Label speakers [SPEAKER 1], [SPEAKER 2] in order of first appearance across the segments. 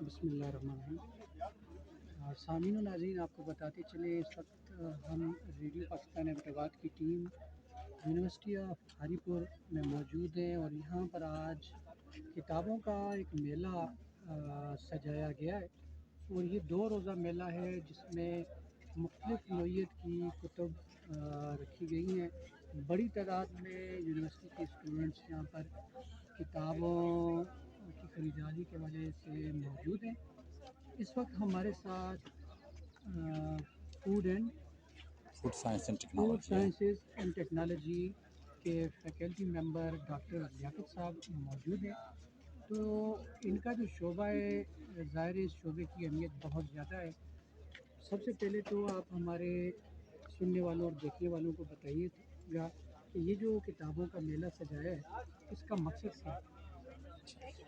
[SPEAKER 1] بسم اللہ الرحمن الرحیم۔ سامعین و ناظرین، آپ کو بتاتے چلیں اس وقت ہم ریڈیو پاکستان احمدآباد کی ٹیم یونیورسٹی آف ہری پور میں موجود ہیں اور یہاں پر آج کتابوں کا ایک میلہ سجایا گیا ہے اور یہ 2 روزہ میلہ ہے جس میں مختلف نوعیت کی کتب رکھی گئی ہیں۔ بڑی تعداد میں یونیورسٹی کے اسٹوڈنٹس یہاں پر کتابوں کی خریداری کے وجہ سے موجود ہیں۔ اس وقت ہمارے ساتھ فوڈ سائنسز اینڈ ٹیکنالوجی کے فیکلٹی ممبر ڈاکٹر لیاقت صاحب موجود ہیں۔ تو ان کا جو شعبہ ہے، ظاہر ہے اس شعبے کی اہمیت بہت زیادہ ہے۔ سب سے پہلے تو آپ ہمارے سننے والوں اور دیکھنے والوں کو بتائیے گا کہ یہ جو کتابوں کا میلہ سجایا ہے اس کا مقصد کیا ہے؟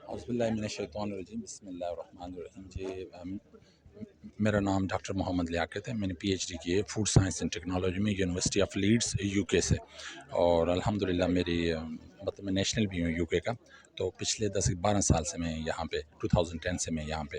[SPEAKER 2] اعوذ باللہ من الشیطان الرجیم، بسم اللہ الرحمن الرحیم۔ میرا نام ڈاکٹر محمد لیاقت ہے۔ میں نے پی ایچ ڈی کی ہے فوڈ سائنس اینڈ ٹیکنالوجی میں یونیورسٹی آف لیڈس یو کے سے، اور الحمدللہ میری مطلب میں نیشنل بھی ہوں یو کے کا۔ تو پچھلے 10-12 سال سے میں یہاں پہ 2010 سے میں یہاں پہ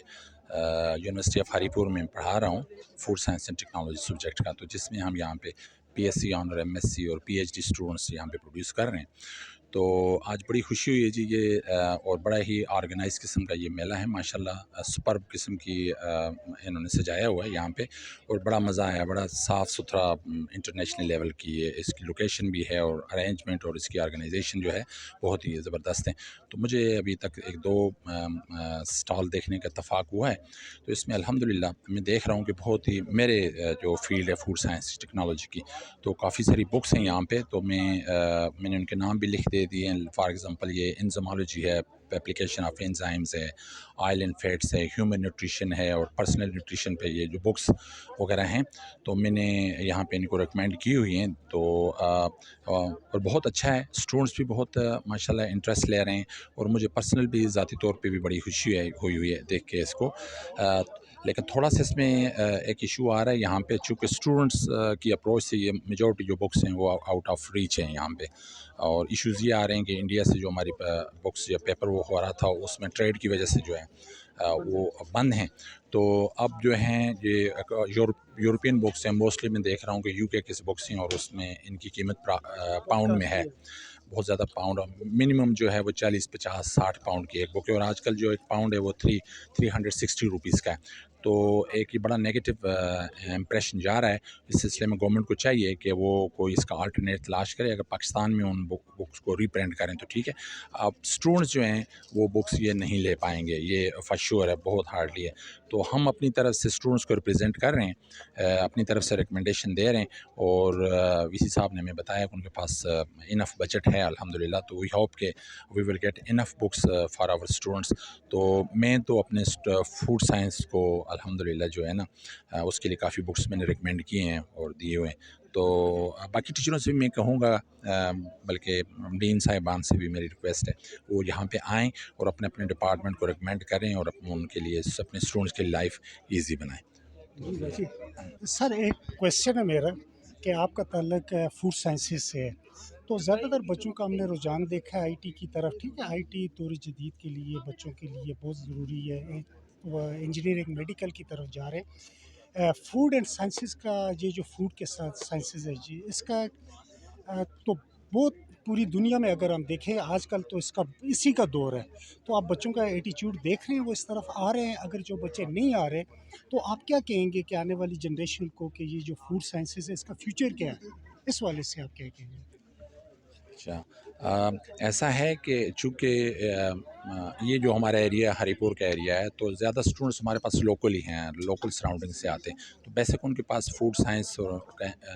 [SPEAKER 2] یونیورسٹی آف ہری پور میں پڑھا رہا ہوں food science and technology subject کا، تو جس میں ہم یہاں پہ P S C honours, M S C اور پی ایچ ڈی اسٹوڈنٹس یہاں پہ پروڈیوس کر رہے ہیں۔ تو آج بڑی خوشی ہوئی ہے جی، یہ اور بڑا ہی آرگنائز قسم کا یہ میلہ ہے ماشاءاللہ، سپرب قسم کی انہوں نے سجایا ہوا ہے یہاں پہ، اور بڑا مزہ آیا، بڑا صاف ستھرا انٹرنیشنل لیول کی اس کی لوکیشن بھی ہے، اور ارینجمنٹ اور اس کی آرگنائزیشن جو ہے بہت ہی زبردست ہے۔ تو مجھے ابھی تک 1-2 سٹال دیکھنے کا اتفاق ہوا ہے، تو اس میں الحمدللہ میں دیکھ رہا ہوں کہ بہت ہی میرے جو فیلڈ ہے فوڈ سائنس ٹیکنالوجی کی، تو کافی ساری بکس ہیں یہاں پہ۔ تو میں نے ان کے نام بھی لکھ دے دیے ہیں۔ فار ایگزامپل یہ انزمالوجی ہے، اپلیکیشن آف انزائمز ہے، آئل اینڈ فیٹس ہے، ہیومن نیوٹریشن ہے، اور پرسنل نیوٹریشن پہ یہ جو بکس وغیرہ ہیں تو میں نے یہاں پہ ان کو ریکمینڈ کی ہوئی ہیں۔ تو اور بہت اچھا ہے، اسٹوڈنٹس بھی بہت ماشاءاللہ انٹرسٹ لے رہے ہیں، اور مجھے پرسنل بھی ذاتی طور پہ بھی بڑی خوشی ہوئی ہے دیکھ کے اس کو۔ لیکن تھوڑا سا اس میں ایک ایشو آ رہا ہے یہاں پہ، چونکہ اسٹوڈنٹس کی اپروچ سے یہ میجورٹی جو بکس ہیں وہ آؤٹ آف ریچ ہیں یہاں پہ، اور ایشوز یہ آ رہے ہیں کہ انڈیا سے جو ہماری بکس یا پیپر وہ ہو رہا تھا اس میں ٹریڈ کی وجہ سے جو ہے وہ بند ہیں۔ تو اب جو ہیں یہ یورپین بکس ہیں، موسٹلی میں دیکھ رہا ہوں کہ یو کے کی بکس ہیں، اور اس میں ان کی قیمت پاؤنڈ میں ہے، بہت زیادہ پاؤنڈ، منیمم جو ہے وہ 40-50-60 پاؤنڈ کی ایک بک ہے، اور آج کل جو ایک پاؤنڈ ہے وہ 360 روپیز کا ہے۔ تو ایک یہ بڑا نیگیٹو امپریشن جا رہا ہے۔ اس سلسلے میں گورنمنٹ کو چاہیے کہ وہ کوئی اس کا آلٹرنیٹ تلاش کرے، اگر پاکستان میں ان بکس کو ریپرنٹ کریں تو ٹھیک ہے۔ اب اسٹوڈنٹس جو ہیں وہ بکس یہ نہیں لے پائیں گے، یہ فار شیور ہے، بہت ہارڈلی ہے۔ تو ہم اپنی طرف سے اسٹوڈنٹس کو ریپرزینٹ کر رہے ہیں، اپنی طرف سے ریکمنڈیشن دے رہے ہیں، اور وی سی صاحب نے ہمیں بتایا کہ ان کے پاس انف بجٹ ہے الحمدللہ، تو وی ہوپ کہ we will get enough books for our students. تو میں تو اپنے فوڈ سائنس کو الحمدللہ جو ہے نا اس کے لیے کافی بکس میں نے ریکمینڈ کیے ہیں اور دیے ہوئے ہیں۔ تو باقی ٹیچروں سے بھی میں کہوں گا، بلکہ ڈین صاحبان سے بھی میری ریکویسٹ ہے وہ یہاں پہ آئیں اور اپنے اپنے ڈپارٹمنٹ کو ریکمینڈ کریں، اور ان کے لیے اپنے اسٹوڈنٹس کی لائف ایزی بنائیں۔
[SPEAKER 3] سر ایک کویشچن ہے میرا کہ آپ کا تعلق فوڈ سائنسز سے ہے، تو زیادہ تر بچوں کا ہم نے رجحان دیکھا ہے آئی ٹی کی طرف، ٹھیک ہے، آئی ٹی دور جدید کے لیے بچوں کے لیے بہت ضروری ہے، وہ انجینئرنگ میڈیکل کی طرف جا رہے ہیں۔ فوڈ اینڈ سائنسز کا یہ جو فوڈ کے ساتھ سائنسز ہے جی، اس کا تو بہت پوری دنیا میں اگر ہم دیکھیں آج کل تو اسی کا دور ہے، تو آپ بچوں کا ایٹیچیوڈ دیکھ رہے ہیں وہ اس طرف آ رہے ہیں؟ اگر جو بچے نہیں آ رہے تو آپ کیا کہیں گے کہ آنے والی جنریشن کو کہ یہ جو فوڈ سائنسز ہے اس کا فیوچر کیا ہے، اس والے سے آپ کیا کہیں گے؟
[SPEAKER 2] اچھا، ایسا ہے کہ چونکہ یہ جو ہمارا ایریا ہری پور کا ایریا ہے، تو زیادہ اسٹوڈنٹس ہمارے پاس لوکل ہی ہیں، لوکل سراؤنڈنگ سے آتے ہیں، تو بیسک ان کے پاس فوڈ سائنس اور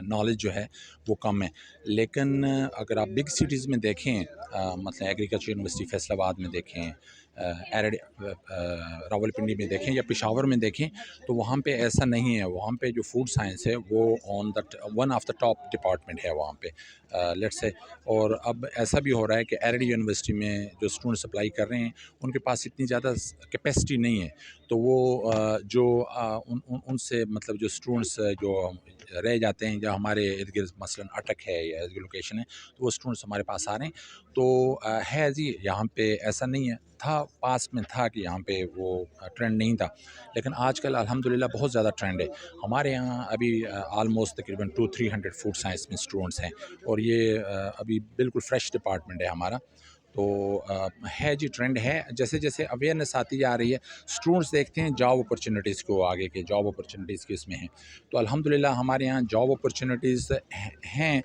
[SPEAKER 2] نالج جو ہے وہ کم ہے۔ لیکن اگر آپ بگ سٹیز میں دیکھیں، مثلا ایگریکلچر یونیورسٹی فیصل آباد میں دیکھیں، راول پنڈی میں دیکھیں، یا پشاور میں دیکھیں، تو وہاں پہ ایسا نہیں ہے۔ وہاں پہ جو فوڈ سائنس ہے وہ one of the top department ہے وہاں پہ۔ لیٹ سے. اور اب ایسا بھی ہو رہا ہے کہ ایل ڈی یونیورسٹی میں جو اسٹوڈنٹس اپلائی کر رہے ہیں ان کے پاس اتنی زیادہ کیپیسٹی نہیں ہے، تو وہ جو ان سے مطلب جو اسٹوڈنٹس جو رہ جاتے ہیں، جو ہمارے ارد گرد مثلاً اٹک ہے یا لوکیشن ہے، تو وہ اسٹوڈنٹس ہمارے پاس آ رہے ہیں. تو ہے جی یہاں پہ ایسا نہیں ہے، تھا پاس میں تھا کہ یہاں پہ وہ ٹرینڈ نہیں تھا، لیکن آج کل الحمدللہ بہت زیادہ ٹرینڈ ہے. ہمارے یہاں ابھی آلموسٹ تقریباً 200-300 فوڈ سائنس میں اسٹوڈنٹس ہیں، اور یہ ابھی بالکل فریش ڈپارٹمنٹ ہے ہمارا. تو ہے جی ٹرینڈ ہے، جیسے جیسے اویئرنیس آتی جا رہی ہے، اسٹوڈنٹس دیکھتے ہیں جاب اپرچونیٹیز کو، آگے کے جاب اپرچونیٹیز کس میں ہیں. تو الحمدللہ ہمارے یہاں جاب اپرچونیٹیز ہیں،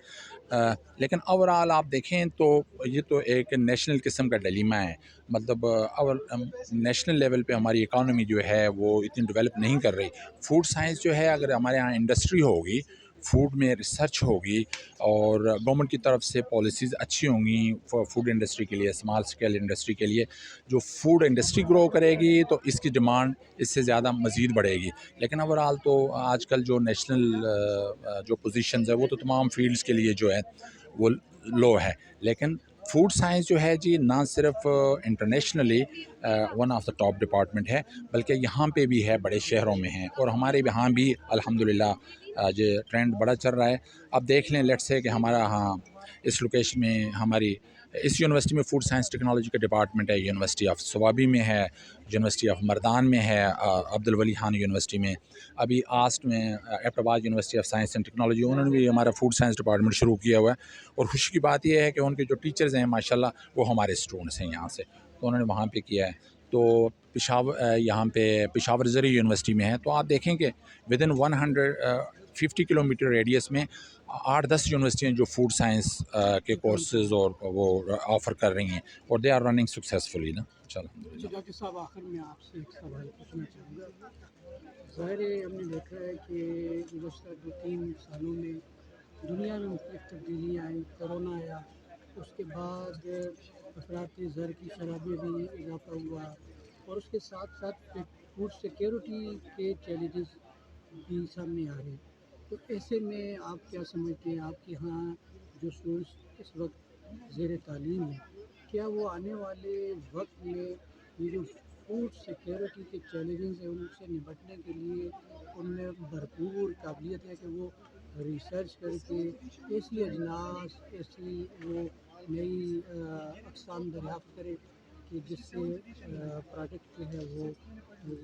[SPEAKER 2] لیکن اوورآل آپ دیکھیں تو یہ تو ایک نیشنل قسم کا ڈلیما ہے. مطلب نیشنل لیول پہ ہماری اکانومی جو ہے وہ اتنی ڈیولپ نہیں کر رہی. فوڈ سائنس جو ہے اگر ہمارے یہاں انڈسٹری ہوگی، فوڈ میں ریسرچ ہوگی، اور گورنمنٹ کی طرف سے پالیسیز اچھی ہوں گی فوڈ انڈسٹری کے لیے، اسمال اسکیل انڈسٹری کے لیے، جو فوڈ انڈسٹری گرو کرے گی تو اس کی ڈیمانڈ اس سے زیادہ مزید بڑھے گی. لیکن اوورآل تو آج کل جو نیشنل جو پوزیشنز ہے وہ تو تمام فیلڈز کے لیے جو ہے وہ لو ہے. لیکن فوڈ سائنس جو ہے جی نہ صرف internationally one of the top department ہے، بلکہ یہاں پہ بھی ہے، بڑے شہروں میں ہیں، اور ہمارے یہاں بھی الحمدللہ جو ٹرینڈ بڑا چل رہا ہے. اب دیکھ لیں لیٹس سے کہ ہمارا ہاں اس لوکیشن میں ہماری اس یونیورسٹی میں فوڈ سائنس ٹیکنالوجی کا ڈپارٹمنٹ ہے، یونیورسٹی آف سوابی میں ہے، یونیورسٹی آف مردان میں ہے، عبدالولی خان یونیورسٹی میں، ابھی آسٹ میں ایبٹ آباد university of science and technology انہوں نے بھی ہمارا فوڈ سائنس ڈپارٹمنٹ شروع کیا ہوا ہے. اور خوشی کی بات یہ ہے کہ ان کے جو ٹیچرز ہیں ماشاءاللہ وہ ہمارے اسٹوڈنٹس ہیں یہاں سے، تو انہوں نے وہاں پہ کیا ہے. تو یہاں پہ پشاور زرعی یونیورسٹی میں ہے. تو آپ دیکھیں کہ ودن 150 کلومیٹر ریڈیس میں 8-10 یونیورسٹیاں جو فوڈ سائنس کے کورسز اور وہ آفر کر رہی ہیں، اور دے آر رننگ سکسیزفلی نا.
[SPEAKER 1] اچھا ڈاکٹر صاحب، آخر میں آپ سے ایک سوال پوچھنا چاہوں گا. ظاہر ہے ہم نے دیکھا ہے کہ گزشتہ 2-3 سالوں میں دنیا میں مختلف تبدیلیاں آئیں، کرونا آیا، اس کے بعد افراط زر کی شرح میں بھی اضافہ ہوا، اور اس کے ساتھ ساتھ فوڈ سیکیورٹی کے چیلنجز بھی سامنے آ رہے ہیں. تو ایسے میں آپ کیا سمجھتے ہیں، آپ کے ہاں جو اسٹوڈنٹس اس وقت زیر تعلیم ہیں، کیا وہ آنے والے وقت میں یہ جو فوڈ سیکیورٹی کے چیلنجز ہیں ان سے نمٹنے کے لیے ان میں بھرپور قابلیت ہے کہ وہ ریسرچ کر کے ایسی اجناس، ایسی وہ نئی اقسام دریافت کرے کہ جس سے پروڈکٹ جو ہے وہ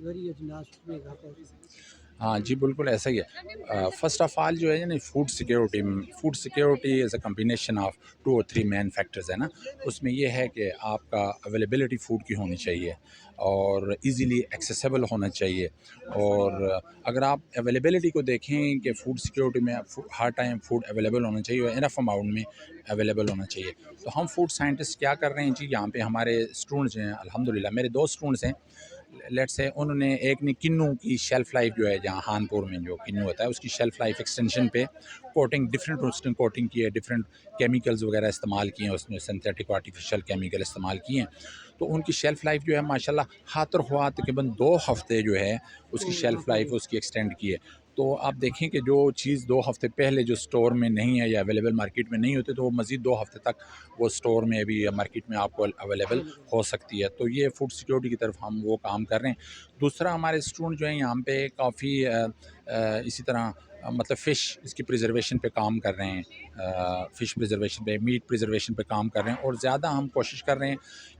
[SPEAKER 1] زرعی اجناس میں اضافہ ہو سکے؟
[SPEAKER 2] ہاں جی بالکل ایسا ہی ہے. فرسٹ آف آل جو ہے نا food security is a combination of 2 or 3 main factors ہے نا. اس میں یہ ہے کہ آپ کا اویلیبلٹی فوڈ کی ہونی چاہیے، اور ایزیلی ایکسیسیبل ہونا چاہیے. اور اگر آپ اویلیبلٹی کو دیکھیں کہ فوڈ سیکیورٹی میں ہر ٹائم فوڈ اویلیبل ہونا چاہیے اور انف اماؤنٹ میں اویلیبل ہونا چاہیے. تو ہم فوڈ سائنٹسٹ کیا کر رہے ہیں جی، یہاں پہ ہمارے اسٹوڈنٹس ہیں الحمدللہ، میرے 2 اسٹوڈنٹس ہیں. لیٹ سے انہوں نے ایک نے کنو کی شیلف لائف جو ہے جہاں خانپور میں جو کنو ہوتا ہے اس کی شیلف لائف ایکسٹینشن پہ کوٹنگ، ڈفرینٹ کوٹنگ کی ہے، ڈفرینٹ کیمیکلز وغیرہ استعمال کیے ہیں، اس میں سنتھیٹک آرٹیفیشل کیمیکل استعمال کیے ہیں. تو ان کی شیلف لائف جو ہے ماشاءاللہ خاطر خواہ تقریباً 2 ہفتے جو ہے اس کی شیلف لائف اس کی ایکسٹینڈ کی ہے. تو آپ دیکھیں کہ جو چیز 2 ہفتے پہلے جو سٹور میں نہیں ہے یا اویلیبل مارکیٹ میں نہیں ہوتے، تو وہ مزید 2 ہفتے تک وہ سٹور میں بھی یا مارکیٹ میں آپ کو اویلیبل ہو سکتی ہے. تو یہ فوڈ سیکیورٹی کی طرف ہم وہ کام کر رہے ہیں. دوسرا ہمارے اسٹوڈنٹ جو ہیں یہاں پہ کافی اسی طرح مطلب فش اس کی پریزرویشن پہ کام کر رہے ہیں، فش پریزرویشن پہ، میٹ پریزرویشن پہ کام کر رہے ہیں. اور زیادہ ہم کوشش کر رہے ہیں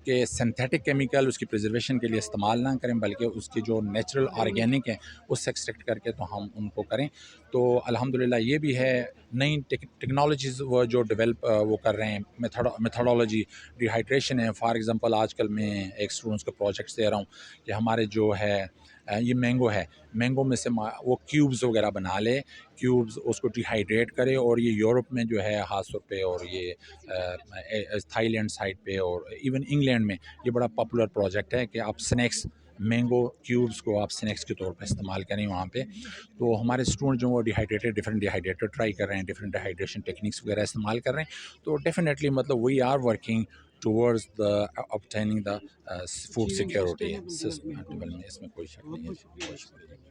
[SPEAKER 2] کہ سنتھیٹک کیمیکل اس کی پریزرویشن کے لیے استعمال نہ کریں، بلکہ اس کی جو نیچرل آرگینک ہیں اس سے ایکسٹریکٹ کر کے تو ہم ان کو کریں. تو الحمدللہ یہ بھی ہے، نئی ٹیکنالوجیز وہ جو ڈیولپ وہ کر رہے ہیں، میتھڈولوجی ڈی ہائیڈریشن ہے. فار ایگزامپل آج کل میں ایک اسٹوڈنٹس کو پروجیکٹس دے رہا ہوں کہ ہمارے جو ہے یہ مینگو ہے، مینگو میں سے وہ کیوبز وغیرہ بنا لے، کیوبز اس کو ڈی ہائیڈریٹ کرے. اور یہ یورپ میں جو ہے خاص طور پہ، اور یہ تھائی لینڈ سائڈ پہ، اور ایون انگلینڈ میں یہ بڑا پاپولر پروجیکٹ ہے کہ آپ سنیکس، مینگو کیوبز کو آپ سنیکس کے طور پہ استعمال کریں وہاں پہ. تو ہمارے اسٹوڈنٹ جو وہ ڈفرینٹ ڈی ہائیڈریٹر ٹرائی کر رہے ہیں، ڈفرینٹ ڈی ہائیڈریشن ٹیکنیکس وغیرہ استعمال کر رہے ہیں. تو ڈیفینیٹلی مطلب we are working towards the obtaining the food security. اس میں کوئی شک نہیں ہے. بہت شکریہ.